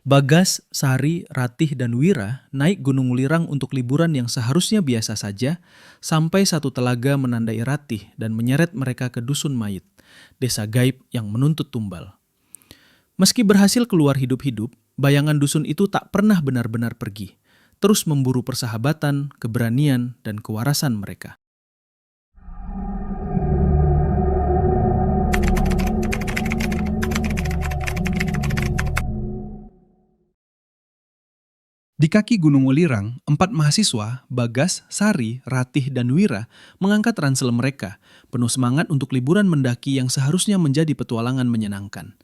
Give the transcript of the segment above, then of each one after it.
Bagas, Sari, Ratih, dan Wira naik Gunung Lirang untuk liburan yang seharusnya biasa saja, sampai satu telaga menandai Ratih dan menyeret mereka ke Dusun Mayit, desa gaib yang menuntut tumbal. Meski berhasil keluar hidup-hidup, bayangan dusun itu tak pernah benar-benar pergi, terus memburu persahabatan, keberanian, dan kewarasan mereka. Di kaki Gunung Welirang, 4 mahasiswa, Bagas, Sari, Ratih, dan Wira, mengangkat ransel mereka, penuh semangat untuk liburan mendaki yang seharusnya menjadi petualangan menyenangkan.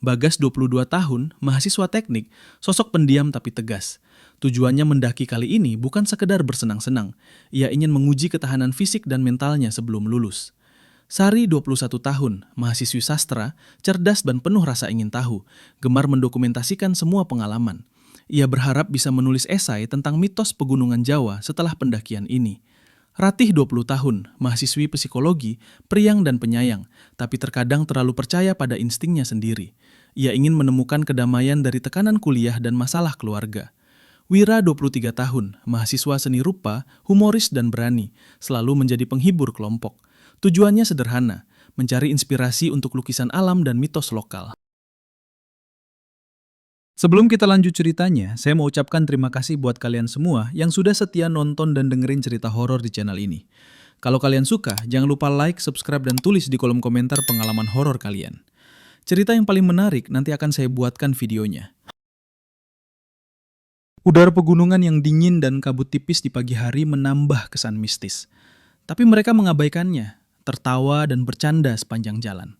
Bagas 22 tahun, mahasiswa teknik, sosok pendiam tapi tegas. Tujuannya mendaki kali ini bukan sekedar bersenang-senang, ia ingin menguji ketahanan fisik dan mentalnya sebelum lulus. Sari 21 tahun, mahasiswi sastra, cerdas dan penuh rasa ingin tahu, gemar mendokumentasikan semua pengalaman. Ia berharap bisa menulis esai tentang mitos pegunungan Jawa setelah pendakian ini. Ratih 20 tahun, mahasiswi psikologi, periang dan penyayang, tapi terkadang terlalu percaya pada instingnya sendiri. Ia ingin menemukan kedamaian dari tekanan kuliah dan masalah keluarga. Wira 23 tahun, mahasiswa seni rupa, humoris dan berani, selalu menjadi penghibur kelompok. Tujuannya sederhana, mencari inspirasi untuk lukisan alam dan mitos lokal. Sebelum kita lanjut ceritanya, saya mau ucapkan terima kasih buat kalian semua yang sudah setia nonton dan dengerin cerita horor di channel ini. Kalau kalian suka, jangan lupa like, subscribe, dan tulis di kolom komentar pengalaman horor kalian. Cerita yang paling menarik nanti akan saya buatkan videonya. Udara pegunungan yang dingin dan kabut tipis di pagi hari menambah kesan mistis. Tapi mereka mengabaikannya, tertawa dan bercanda sepanjang jalan.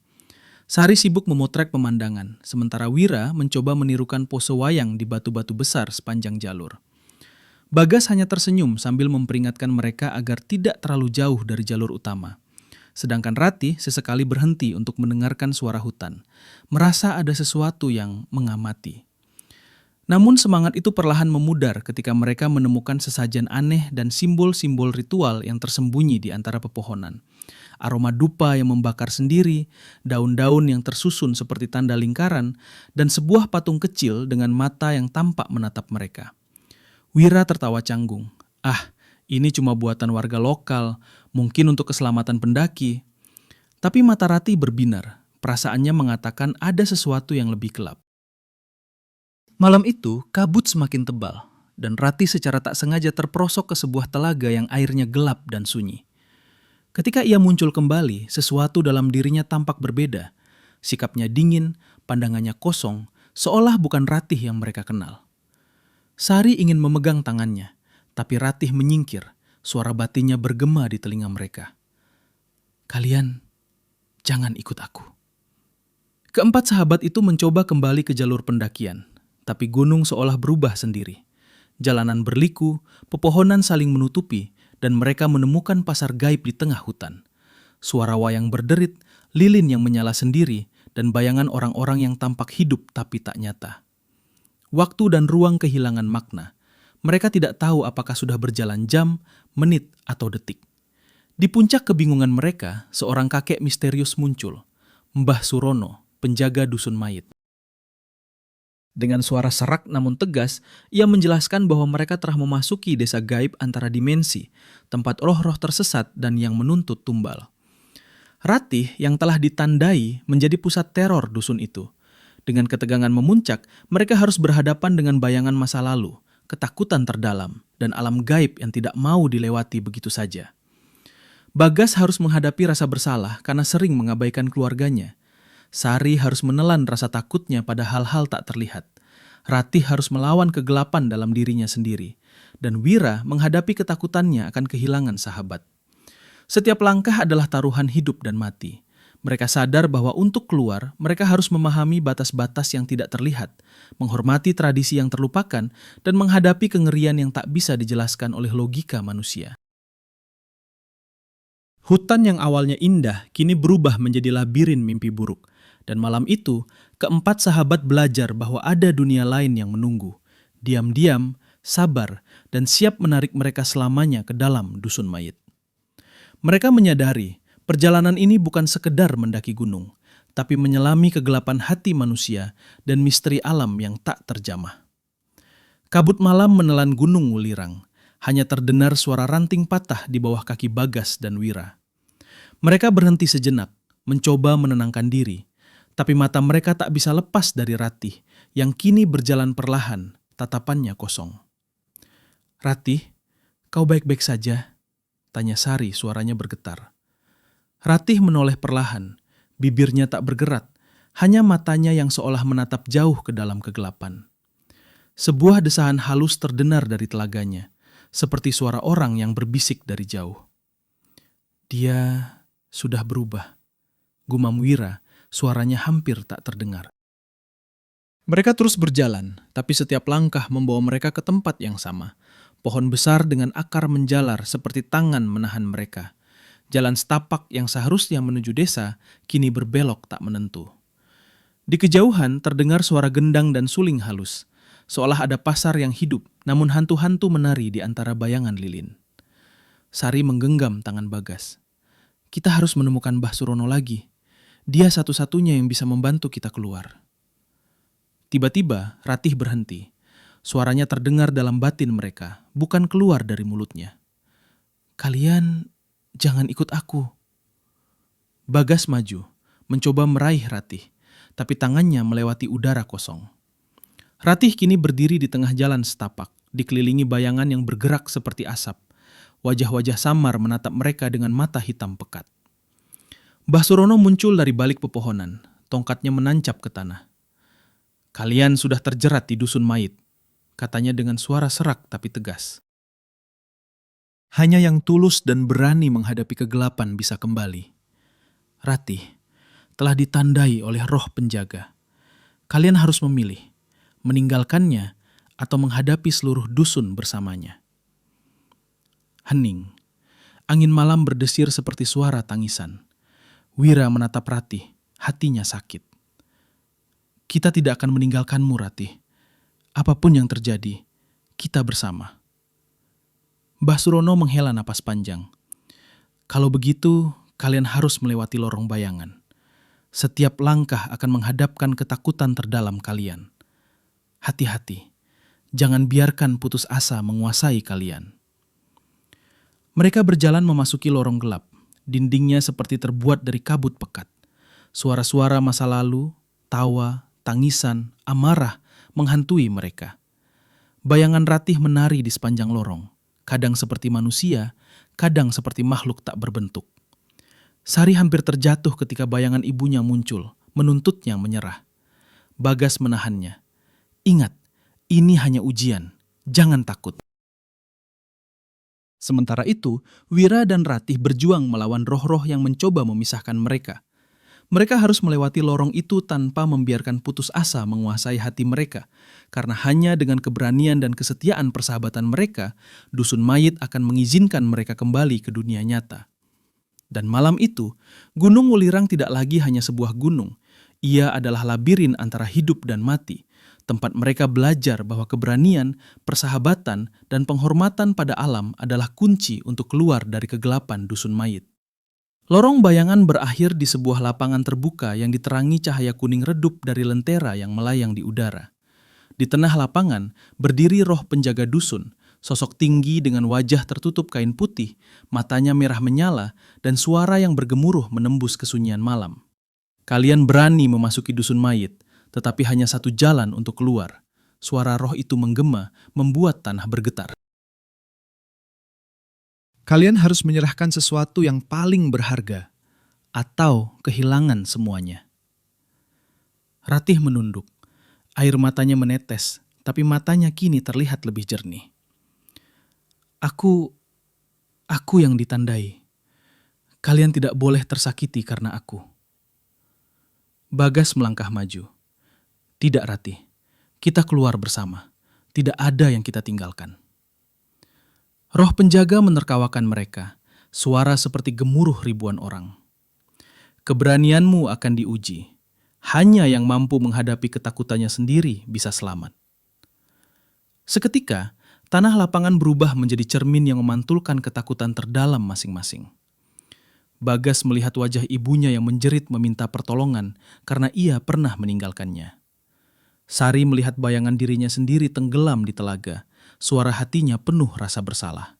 Sari sibuk memotret pemandangan, sementara Wira mencoba menirukan pose wayang di batu-batu besar sepanjang jalur. Bagas hanya tersenyum sambil memperingatkan mereka agar tidak terlalu jauh dari jalur utama. Sedangkan Ratih sesekali berhenti untuk mendengarkan suara hutan, merasa ada sesuatu yang mengamati. Namun semangat itu perlahan memudar ketika mereka menemukan sesajen aneh dan simbol-simbol ritual yang tersembunyi di antara pepohonan. Aroma dupa yang membakar sendiri, daun-daun yang tersusun seperti tanda lingkaran, dan sebuah patung kecil dengan mata yang tampak menatap mereka. Wira tertawa canggung. Ah, ini cuma buatan warga lokal, mungkin untuk keselamatan pendaki. Tapi mata Ratih berbinar, perasaannya mengatakan ada sesuatu yang lebih gelap. Malam itu, kabut semakin tebal, dan Ratih secara tak sengaja terperosok ke sebuah telaga yang airnya gelap dan sunyi. Ketika ia muncul kembali, sesuatu dalam dirinya tampak berbeda. Sikapnya dingin, pandangannya kosong, seolah bukan Ratih yang mereka kenal. Sari ingin memegang tangannya, tapi Ratih menyingkir, suara batinnya bergema di telinga mereka. Kalian, jangan ikut aku. Keempat sahabat itu mencoba kembali ke jalur pendakian, tapi gunung seolah berubah sendiri. Jalanan berliku, pepohonan saling menutupi, dan mereka menemukan pasar gaib di tengah hutan. Suara wayang berderit, lilin yang menyala sendiri, dan bayangan orang-orang yang tampak hidup tapi tak nyata. Waktu dan ruang kehilangan makna. Mereka tidak tahu apakah sudah berjalan jam, menit, atau detik. Di puncak kebingungan mereka, seorang kakek misterius muncul. Mbah Surono, penjaga dusun mayit. Dengan suara serak namun tegas, ia menjelaskan bahwa mereka telah memasuki desa gaib antara dimensi, tempat roh-roh tersesat dan yang menuntut tumbal. Ratih yang telah ditandai menjadi pusat teror dusun itu. Dengan ketegangan memuncak, mereka harus berhadapan dengan bayangan masa lalu, ketakutan terdalam, dan alam gaib yang tidak mau dilewati begitu saja. Bagas harus menghadapi rasa bersalah karena sering mengabaikan keluarganya. Sari harus menelan rasa takutnya pada hal-hal tak terlihat. Ratih harus melawan kegelapan dalam dirinya sendiri. Dan Wira menghadapi ketakutannya akan kehilangan sahabat. Setiap langkah adalah taruhan hidup dan mati. Mereka sadar bahwa untuk keluar, mereka harus memahami batas-batas yang tidak terlihat, menghormati tradisi yang terlupakan, dan menghadapi kengerian yang tak bisa dijelaskan oleh logika manusia. Hutan yang awalnya indah kini berubah menjadi labirin mimpi buruk. Dan malam itu, keempat sahabat belajar bahwa ada dunia lain yang menunggu. Diam-diam, sabar, dan siap menarik mereka selamanya ke dalam dusun mayit. Mereka menyadari, perjalanan ini bukan sekedar mendaki gunung, tapi menyelami kegelapan hati manusia dan misteri alam yang tak terjamah. Kabut malam menelan gunung Wulirang, hanya terdengar suara ranting patah di bawah kaki Bagas dan Wira. Mereka berhenti sejenak, mencoba menenangkan diri, tapi mata mereka tak bisa lepas dari Ratih yang kini berjalan perlahan, tatapannya kosong. "Ratih, kau baik-baik saja?" tanya Sari, suaranya bergetar. Ratih menoleh perlahan, bibirnya tak bergerak, hanya matanya yang seolah menatap jauh ke dalam kegelapan. Sebuah desahan halus terdengar dari telaganya, seperti suara orang yang berbisik dari jauh. "Dia sudah berubah," gumam Wira, suaranya hampir tak terdengar. Mereka terus berjalan, tapi setiap langkah membawa mereka ke tempat yang sama. Pohon besar dengan akar menjalar seperti tangan menahan mereka. Jalan setapak yang seharusnya menuju desa kini berbelok tak menentu. Di kejauhan terdengar suara gendang dan suling halus, seolah ada pasar yang hidup, namun hantu-hantu menari di antara bayangan lilin. Sari menggenggam tangan Bagas. "Kita harus menemukan Mbah Surono lagi. Dia satu-satunya yang bisa membantu kita keluar." Tiba-tiba Ratih berhenti. Suaranya terdengar dalam batin mereka, bukan keluar dari mulutnya. "Kalian jangan ikut aku." Bagas maju, mencoba meraih Ratih, tapi tangannya melewati udara kosong. Ratih kini berdiri di tengah jalan setapak, dikelilingi bayangan yang bergerak seperti asap. Wajah-wajah samar menatap mereka dengan mata hitam pekat. Mbah Surono muncul dari balik pepohonan, tongkatnya menancap ke tanah. "Kalian sudah terjerat di dusun mayit," katanya dengan suara serak tapi tegas. "Hanya yang tulus dan berani menghadapi kegelapan bisa kembali. Ratih, telah ditandai oleh roh penjaga. Kalian harus memilih, meninggalkannya atau menghadapi seluruh dusun bersamanya." Hening. Angin malam berdesir seperti suara tangisan. Wira menatap Ratih, hatinya sakit. "Kita tidak akan meninggalkanmu, Ratih. Apapun yang terjadi, kita bersama." Mbah Surono menghela napas panjang. "Kalau begitu, kalian harus melewati lorong bayangan. Setiap langkah akan menghadapkan ketakutan terdalam kalian. Hati-hati, jangan biarkan putus asa menguasai kalian." Mereka berjalan memasuki lorong gelap. Dindingnya seperti terbuat dari kabut pekat. Suara-suara masa lalu, tawa, tangisan, amarah menghantui mereka. Bayangan Ratih menari di sepanjang lorong, kadang seperti manusia, kadang seperti makhluk tak berbentuk. Sari hampir terjatuh ketika bayangan ibunya muncul, menuntutnya menyerah. Bagas menahannya. "Ingat, ini hanya ujian, jangan takut." Sementara itu, Wira dan Ratih berjuang melawan roh-roh yang mencoba memisahkan mereka. Mereka harus melewati lorong itu tanpa membiarkan putus asa menguasai hati mereka, karena hanya dengan keberanian dan kesetiaan persahabatan mereka, dusun mayit akan mengizinkan mereka kembali ke dunia nyata. Dan malam itu, Gunung Wulirang tidak lagi hanya sebuah gunung. Ia adalah labirin antara hidup dan mati, tempat mereka belajar bahwa keberanian, persahabatan, dan penghormatan pada alam adalah kunci untuk keluar dari kegelapan dusun mayit. Lorong bayangan berakhir di sebuah lapangan terbuka yang diterangi cahaya kuning redup dari lentera yang melayang di udara. Di tengah lapangan berdiri roh penjaga dusun, sosok tinggi dengan wajah tertutup kain putih, matanya merah menyala, dan suara yang bergemuruh menembus kesunyian malam. "Kalian berani memasuki dusun mayit, tetapi hanya satu jalan untuk keluar." Suara roh itu menggema, membuat tanah bergetar. "Kalian harus menyerahkan sesuatu yang paling berharga, atau kehilangan semuanya." Ratih menunduk. Air matanya menetes, tapi matanya kini terlihat lebih jernih. Aku yang ditandai. Kalian tidak boleh tersakiti karena aku." Bagas melangkah maju. "Tidak, Ratih. Kita keluar bersama. Tidak ada yang kita tinggalkan." Roh penjaga menerkawakan mereka, suara seperti gemuruh ribuan orang. "Keberanianmu akan diuji. Hanya yang mampu menghadapi ketakutannya sendiri bisa selamat." Seketika, tanah lapangan berubah menjadi cermin yang memantulkan ketakutan terdalam masing-masing. Bagas melihat wajah ibunya yang menjerit meminta pertolongan karena ia pernah meninggalkannya. Sari melihat bayangan dirinya sendiri tenggelam di telaga. Suara hatinya penuh rasa bersalah.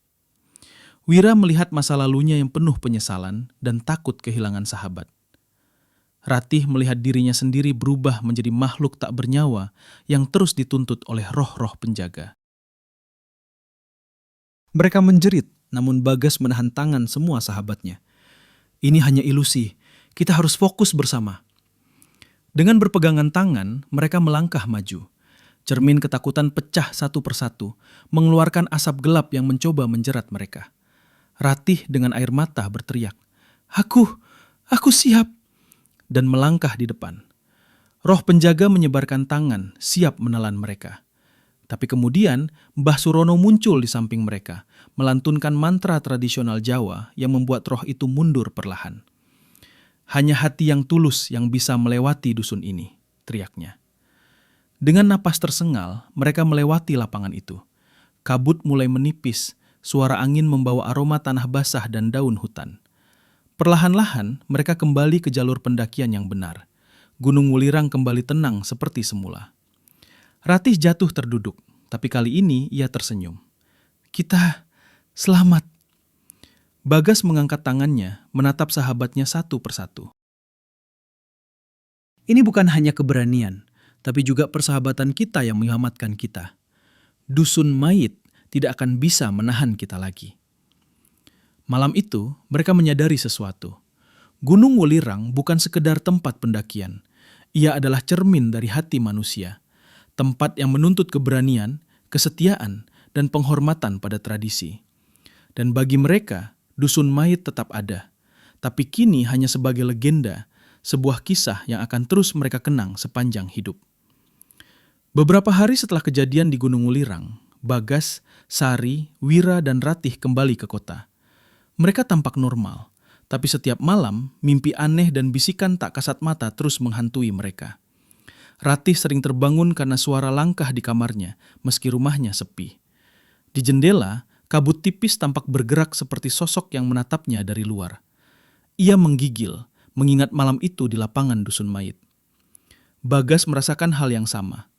Wira melihat masa lalunya yang penuh penyesalan dan takut kehilangan sahabat. Ratih melihat dirinya sendiri berubah menjadi makhluk tak bernyawa yang terus dituntut oleh roh-roh penjaga. Mereka menjerit, namun Bagas menahan tangan semua sahabatnya. Ini hanya ilusi, kita harus fokus bersama. Dengan berpegangan tangan, mereka melangkah maju. Cermin ketakutan pecah satu persatu, mengeluarkan asap gelap yang mencoba menjerat mereka. Ratih dengan air mata berteriak, Aku siap!" dan melangkah di depan. Roh penjaga menyebarkan tangan, siap menelan mereka. Tapi kemudian Mbah Surono muncul di samping mereka, melantunkan mantra tradisional Jawa yang membuat roh itu mundur perlahan. "Hanya hati yang tulus yang bisa melewati dusun ini," teriaknya. Dengan napas tersengal, mereka melewati lapangan itu. Kabut mulai menipis, suara angin membawa aroma tanah basah dan daun hutan. Perlahan-lahan mereka kembali ke jalur pendakian yang benar. Gunung Wulirang kembali tenang seperti semula. Ratih jatuh terduduk, tapi kali ini ia tersenyum. "Kita selamat." Bagas mengangkat tangannya, menatap sahabatnya satu persatu. "Ini bukan hanya keberanian, tapi juga persahabatan kita yang menyelamatkan kita. Dusun Mayit tidak akan bisa menahan kita lagi." Malam itu, mereka menyadari sesuatu. Gunung Wulirang bukan sekedar tempat pendakian. Ia adalah cermin dari hati manusia. Tempat yang menuntut keberanian, kesetiaan, dan penghormatan pada tradisi. Dan bagi mereka, Dusun Mayit tetap ada. Tapi kini hanya sebagai legenda, sebuah kisah yang akan terus mereka kenang sepanjang hidup. Beberapa hari setelah kejadian di Gunung Wulirang, Bagas, Sari, Wira, dan Ratih kembali ke kota. Mereka tampak normal, tapi setiap malam mimpi aneh dan bisikan tak kasat mata terus menghantui mereka. Ratih sering terbangun karena suara langkah di kamarnya, meski rumahnya sepi. Di jendela, kabut tipis tampak bergerak seperti sosok yang menatapnya dari luar. Ia menggigil, mengingat malam itu di lapangan Dusun Mayit. Bagas merasakan hal yang sama.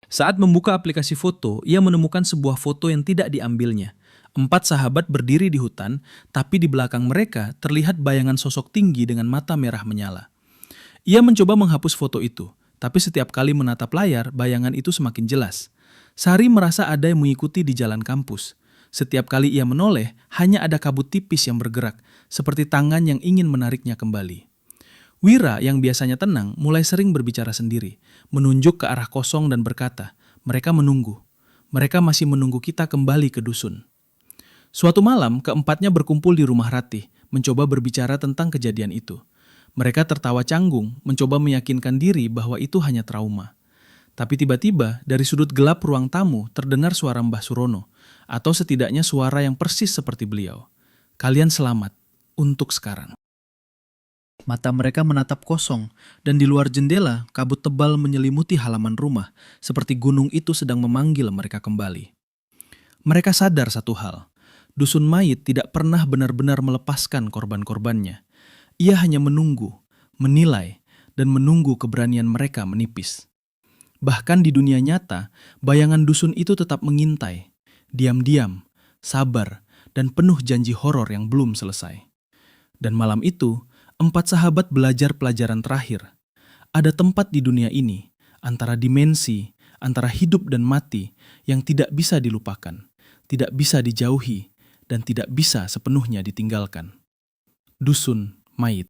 Saat membuka aplikasi foto, ia menemukan sebuah foto yang tidak diambilnya. 4 sahabat berdiri di hutan, tapi di belakang mereka terlihat bayangan sosok tinggi dengan mata merah menyala. Ia mencoba menghapus foto itu, tapi setiap kali menatap layar, bayangan itu semakin jelas. Sari merasa ada yang mengikuti di jalan kampus. Setiap kali ia menoleh, hanya ada kabut tipis yang bergerak, seperti tangan yang ingin menariknya kembali. Wira yang biasanya tenang mulai sering berbicara sendiri, menunjuk ke arah kosong dan berkata, "Mereka menunggu. Mereka masih menunggu kita kembali ke dusun." Suatu malam, keempatnya berkumpul di rumah Ratih, mencoba berbicara tentang kejadian itu. Mereka tertawa canggung, mencoba meyakinkan diri bahwa itu hanya trauma. Tapi tiba-tiba, dari sudut gelap ruang tamu terdengar suara Mbah Surono, atau setidaknya suara yang persis seperti beliau. "Kalian selamat, untuk sekarang." Mata mereka menatap kosong, dan di luar jendela, kabut tebal menyelimuti halaman rumah, seperti gunung itu sedang memanggil mereka kembali. Mereka sadar satu hal, Dusun Mayit tidak pernah benar-benar melepaskan korban-korbannya. Ia hanya menunggu, menilai, dan menunggu keberanian mereka menipis. Bahkan di dunia nyata, bayangan dusun itu tetap mengintai, diam-diam, sabar, dan penuh janji horor yang belum selesai. Dan malam itu, 4 sahabat belajar pelajaran terakhir. Ada tempat di dunia ini, antara dimensi, antara hidup dan mati, yang tidak bisa dilupakan, tidak bisa dijauhi, dan tidak bisa sepenuhnya ditinggalkan. Dusun Mayit.